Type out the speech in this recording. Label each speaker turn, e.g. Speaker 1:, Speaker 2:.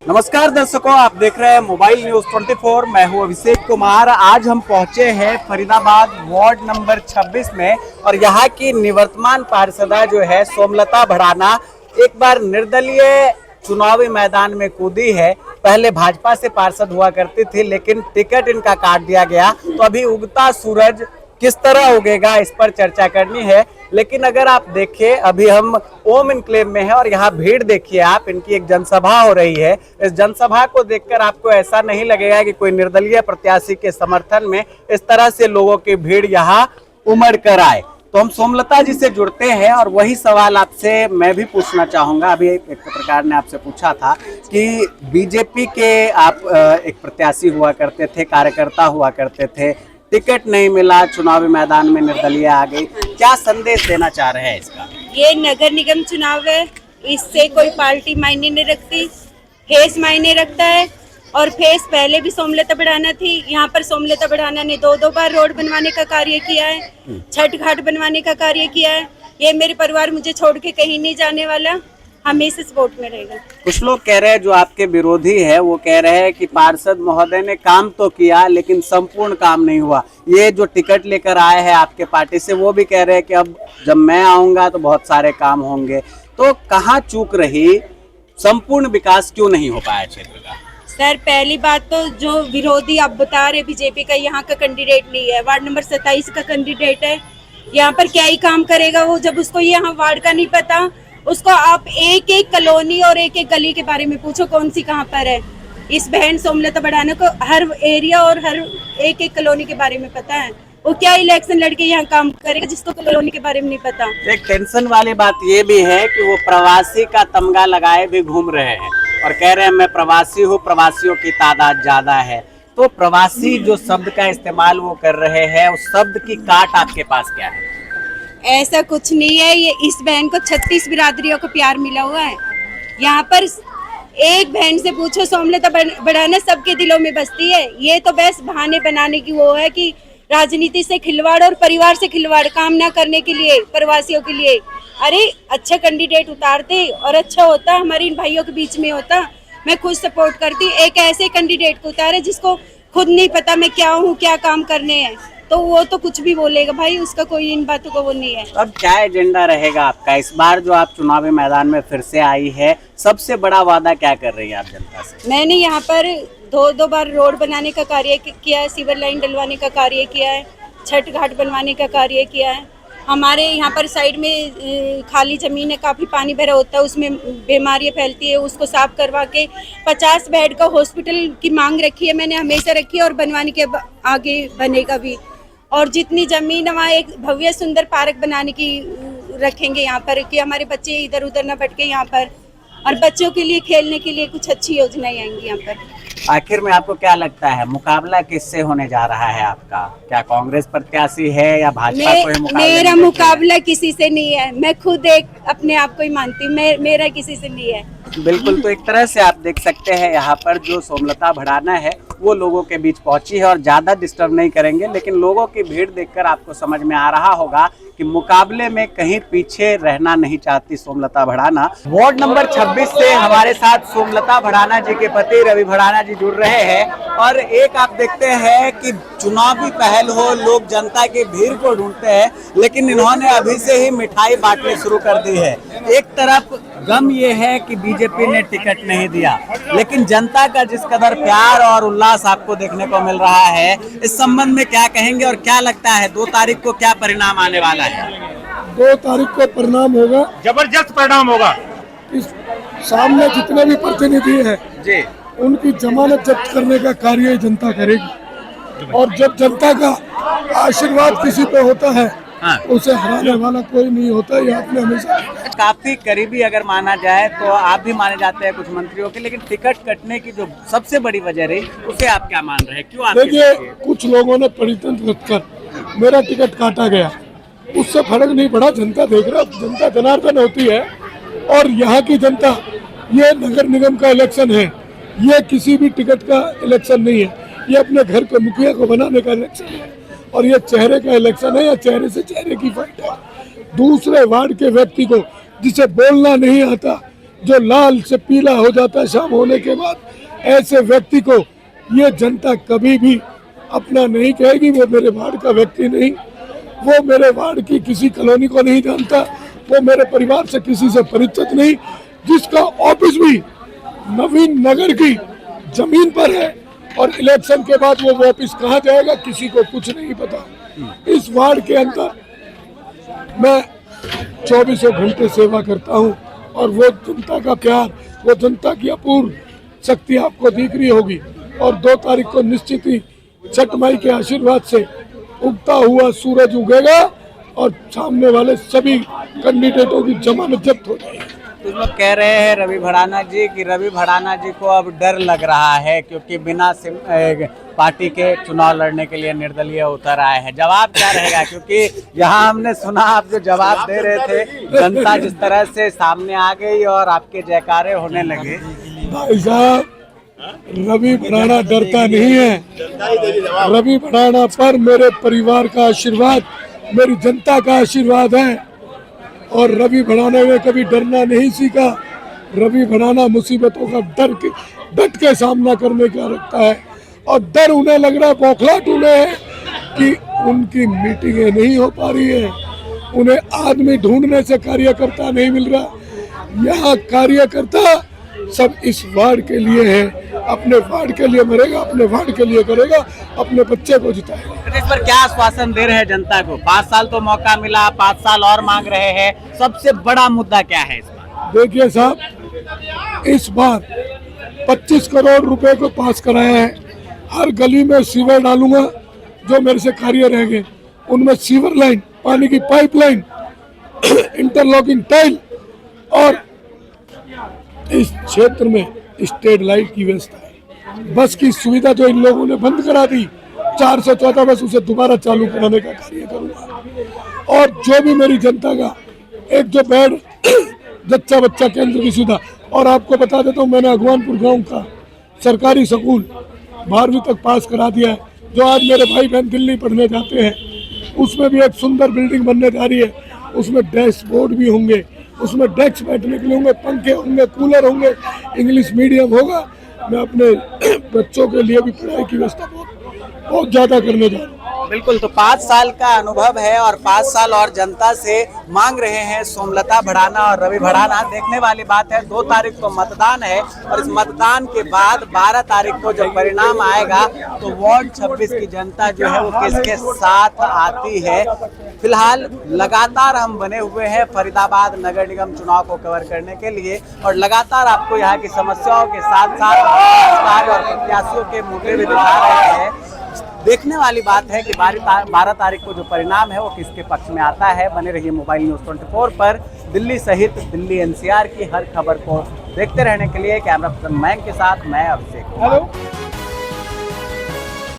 Speaker 1: नमस्कार दर्शकों, आप देख रहे हैं मोबाइल न्यूज 24। मैं हूं अभिषेक कुमार। आज हम पहुंचे हैं फरीदाबाद वार्ड नंबर 26 में और यहां की निवर्तमान पार्षदा जो है सोमलता भड़ाना एक बार निर्दलीय चुनावी मैदान में कूदी है। पहले भाजपा से पार्षद हुआ करती थी, लेकिन टिकट इनका काट दिया गया। तो अभी उगता सूरज किस तरह उगेगा, इस पर चर्चा करनी है। लेकिन अगर आप देखिए, अभी हम ओम इनक्लेव में हैं और यहाँ भीड़ देखिए आप, इनकी एक जनसभा हो रही है। इस जनसभा को देखकर आपको ऐसा नहीं लगेगा कि कोई निर्दलीय प्रत्याशी के समर्थन में इस तरह से लोगों की भीड़ यहाँ उमड़ कर आए। तो हम सोमलता जी से जुड़ते हैं और वही सवाल आपसे मैं भी पूछना चाहूंगा। अभी एक पत्रकार ने आपसे पूछा था कि बीजेपी के आप एक प्रत्याशी हुआ करते थे, कार्यकर्ता हुआ करते थे, टिकट नहीं मिला, चुनावी मैदान में निर्दलीय आ गई, क्या संदेश देना चाह रहे हैं इसका?
Speaker 2: ये नगर निगम चुनाव है, इससे कोई पार्टी मायने नहीं रखती, फेस मायने रखता है। और फेस पहले भी सोमलता भड़ाना थी। यहाँ पर सोमलता भड़ाना ने दो बार रोड बनवाने का कार्य किया है, छठ घाट बनवाने का कार्य किया है। ये मेरे परिवार मुझे छोड़ के कहीं नहीं जाने वाला, हमेशा सपोर्ट में रहेगा।
Speaker 1: कुछ लोग कह रहे हैं, जो आपके विरोधी है वो कह रहे हैं कि पार्षद महोदय ने काम तो किया लेकिन संपूर्ण काम नहीं हुआ। ये जो टिकट लेकर आए हैं आपके पार्टी से, वो भी कह रहे हैं कि अब जब मैं आऊंगा तो बहुत सारे काम होंगे। तो कहाँ चूक रही, संपूर्ण विकास क्यों नहीं हो पाया क्षेत्र का?
Speaker 2: सर, पहली बात तो जो विरोधी आप बता रहे बीजेपी का यहाँ का कैंडिडेट नहीं है, वार्ड नंबर 27 का कैंडिडेट है। यहाँ पर क्या ही काम करेगा वो, जब उसको यहाँ वार्ड का नहीं पता। उसको आप एक एक कॉलोनी और एक एक गली के बारे में पूछो, कौन सी कहाँ पर है। इस बहन सोमलता भड़ाना को हर एरिया और हर एक एक कॉलोनी के बारे में पता है। वो क्या इलेक्शन लड़के यहाँ काम करेगा जिसको कॉलोनी के बारे में नहीं पता।
Speaker 1: एक टेंशन वाली बात ये भी है कि वो प्रवासी का तमगा लगाए भी घूम रहे हैं और कह रहे हैं मैं प्रवासी हूँ, प्रवासियों की तादाद ज्यादा है। तो प्रवासी जो शब्द का इस्तेमाल वो कर रहे हैं, उस शब्द की काट आपके पास क्या है?
Speaker 2: ऐसा कुछ नहीं है। ये इस बहन को 36 बिरादरियों को प्यार मिला हुआ है। यहाँ पर एक बहन से पूछो, सोमलता भड़ाना सबके दिलों में बसती है। ये तो बस बहाने बनाने की वो है कि राजनीति से खिलवाड़ और परिवार से खिलवाड़, काम ना करने के लिए, प्रवासियों के लिए। अरे अच्छा कैंडिडेट उतारते और अच्छा होता, हमारे इन भाइयों के बीच में होता। मैं खुद सपोर्ट करती एक ऐसे कैंडिडेट को उतारे जिसको खुद नहीं पता मैं क्या हूँ, क्या काम करने हैं। तो वो तो कुछ भी बोलेगा भाई, उसका कोई इन बातों का वो नहीं है।
Speaker 1: अब क्या एजेंडा रहेगा आपका इस बार जो आप चुनावी मैदान में फिर से आई है? सबसे बड़ा वादा क्या कर रही है आप जनता से?
Speaker 2: मैंने यहाँ पर दो बार रोड बनाने का कार्य किया है, सीवर लाइन डलवाने का कार्य किया है, छठ घाट बनवाने का कार्य किया है। हमारे यहाँ पर साइड में खाली ज़मीन है, काफ़ी पानी भरा होता है, उसमें बीमारियाँ फैलती है। उसको साफ करवा के 50 बेड का हॉस्पिटल की मांग रखी है, मैंने हमेशा रखी है और बनवाने के आगे बनेगा भी। और जितनी ज़मीन है वहाँ एक भव्य सुंदर पार्क बनाने की रखेंगे यहाँ पर, कि हमारे बच्चे इधर उधर ना भटके यहाँ पर, और बच्चों के लिए खेलने के लिए कुछ अच्छी योजनाएं आएंगी यहाँ पर।
Speaker 1: आखिर में आपको क्या लगता है, मुकाबला किससे होने जा रहा है आपका? क्या कांग्रेस प्रत्याशी है या भाजपा को ही मुकाबला?
Speaker 2: मेरा मुकाबला किसी से नहीं है, मैं खुद एक अपने आप को ही मानती हूँ, मेरा किसी से नहीं है।
Speaker 1: बिल्कुल। तो एक तरह से आप देख सकते हैं यहाँ पर जो सोमलता भड़ाना है वो लोगों के बीच पहुंची है और ज्यादा डिस्टर्ब नहीं करेंगे। लेकिन लोगों की भीड़ देखकर आपको समझ में आ रहा होगा कि मुकाबले में कहीं पीछे रहना नहीं चाहती सोमलता भड़ाना। वार्ड नंबर 26 से हमारे साथ सोमलता भड़ाना जी के पति रवि भड़ाना जी जुड़ रहे हैं। और एक आप देखते हैं कि चुनावी पहल हो, लोग जनता की भीड़ को ढूंढते हैं, लेकिन इन्होंने अभी से ही मिठाई बांटनी शुरू कर दी है। एक तरफ गम ये है कि बीजेपी ने टिकट नहीं दिया, लेकिन जनता का जिस कदर प्यार और उल्लास आपको देखने को मिल रहा है, इस संबंध में क्या कहेंगे और क्या लगता है 2 तारीख को क्या परिणाम आने वाला है?
Speaker 3: 2 तारीख को परिणाम होगा,
Speaker 4: जबरदस्त परिणाम होगा।
Speaker 3: इस सामने जितने भी प्रतिनिधि हैं
Speaker 1: जी,
Speaker 3: उनकी जमानत जब्त करने का कार्य जनता करेगी। और जब जनता का आशीर्वाद किसी पे होता है,
Speaker 1: हाँ,
Speaker 3: उसे हराने वाला कोई नहीं होता। ये आपने हमेशा
Speaker 1: काफी करीबी अगर माना जाए तो आप भी माने जाते हैं कुछ मंत्रियों के, लेकिन टिकट कटने की जो सबसे बड़ी वजह रही उसे आप क्या मान रहे हैं? क्यों आप?
Speaker 3: देखिए, कुछ लोगों ने परितंत्र रखकर मेरा टिकट काटा गया, उससे फर्क नहीं पड़ा। जनता देख रहा, जनता जनार्दन होती है। और यहाँ की जनता, ये नगर निगम का इलेक्शन है, ये किसी भी टिकट का इलेक्शन नहीं है, ये अपने घर के मुखिया को बनाने का इलेक्शन है। और ये चेहरे का इलेक्शन है या चेहरे से चेहरे की फाइट है। दूसरे वार्ड के व्यक्ति को जिसे बोलना नहीं आता, जो लाल से पीला हो जाता है शाम होने के बाद, ऐसे व्यक्ति को ये जनता कभी भी अपना नहीं कहेगी। वो मेरे वार्ड का व्यक्ति नहीं, वो मेरे वार्ड की किसी कॉलोनी को नहीं जानता, वो मेरे परिवार से किसी से परिचित नहीं, जिसका ऑफिस भी नवीन नगर की जमीन पर है और इलेक्शन के बाद वो ऑफिस कहाँ जाएगा किसी को कुछ नहीं पता। इस वार्ड के अंदर मैं 24 घंटे सेवा करता हूँ और वो जनता का प्यार, वो जनता की अपूर्व शक्ति आपको दिख रही होगी। और 2 तारीख को निश्चित ही छठ माई के आशीर्वाद से उगता हुआ सूरज उगेगा और सामने वाले सभी कैंडिडेटों की जमानत जब्त हो जाएगी।
Speaker 1: कुछ लोग कह रहे हैं रवि भड़ाना जी कि रवि भड़ाना जी को अब डर लग रहा है क्योंकि बिना पार्टी के चुनाव लड़ने के लिए निर्दलीय उतर आए हैं। जवाब क्या रहेगा? क्योंकि यहाँ हमने सुना आप जो जवाब दे रहे थे, जनता जिस तरह से सामने आ गई और आपके जयकारे होने लगे।
Speaker 3: भाई साहब, रवि भड़ाना डरता नहीं है। रवि भड़ाना पर मेरे परिवार का आशीर्वाद, मेरी जनता का आशीर्वाद है और रवि भड़ाना ने कभी डरना नहीं सीखा। रवि भड़ाना मुसीबतों का डट के सामना करने का रखता है और डर उन्हें लग रहा है, बौखलाहट उन्हें है कि उनकी मीटिंगें नहीं हो पा रही है, उन्हें आदमी ढूंढने से कार्यकर्ता नहीं मिल रहा। यहाँ कार्यकर्ता सब इस वार्ड के लिए है, अपने वार्ड के लिए मरेगा, अपने वार्ड के लिए करेगा, अपने बच्चे को जिताएगा।
Speaker 1: इस पर क्या आश्वासन दे रहे हैं जनता को? 5 साल तो मौका मिला, 5 साल और मांग रहे हैं, सबसे बड़ा मुद्दा क्या है इस बार?
Speaker 3: देखिए साहब, इस बार 25 करोड़ रुपए को पास कराया है। हर गली में सीवर डालूंगा, जो मेरे से कार्य रह गए उनमें सीवर लाइन, पानी की पाइपलाइन, इंटरलॉकिंग टाइल और इस क्षेत्र में स्ट्रीट लाइट की व्यवस्था है। बस की सुविधा जो इन लोगों ने बंद करा दी, 414 बस, उसे दोबारा चालू कराने का कार्य करूंगा। और जो भी मेरी जनता का एक जो बेड जच्चा बच्चा केंद्र की सुविधा, और आपको बता देता हूँ मैंने अगवानपुर गांव का सरकारी स्कूल 12वीं तक पास करा दिया है। जो आज मेरे भाई बहन दिल्ली पढ़ने जाते हैं, उसमें भी एक सुंदर बिल्डिंग बनने जा रही है। उसमें डैशबोर्ड भी होंगे, उसमें डेस्क बैठने के लिए होंगे, पंखे होंगे, कूलर होंगे, इंग्लिश मीडियम होगा। मैं अपने बच्चों के लिए भी पढ़ाई की व्यवस्था बहुत ज़्यादा करने जा रहा हूँ।
Speaker 1: बिल्कुल, तो 5 साल का अनुभव है और 5 साल और जनता से मांग रहे हैं सोमलता भड़ाना और रवि भड़ाना। देखने वाली बात है, 2 तारीख को मतदान है और इस मतदान के बाद 12 तारीख को जब परिणाम आएगा तो वार्ड 26 की जनता जो है वो किसके साथ आती है। फिलहाल लगातार हम बने हुए हैं फरीदाबाद नगर निगम चुनाव को कवर करने के लिए और लगातार आपको यहाँ की समस्याओं के साथ साथ और प्रत्याशियों के मुद्दे भी दिखा रहे हैं। देखने वाली बात है कि 12 तारीख को जो परिणाम है वो किसके पक्ष में आता है। बने रहिए मोबाइल न्यूज़ 24 पर। दिल्ली सहित दिल्ली NCR की हर खबर को देखते रहने के लिए कैमरा पर्सन मयंक के साथ मैं अभिषेक।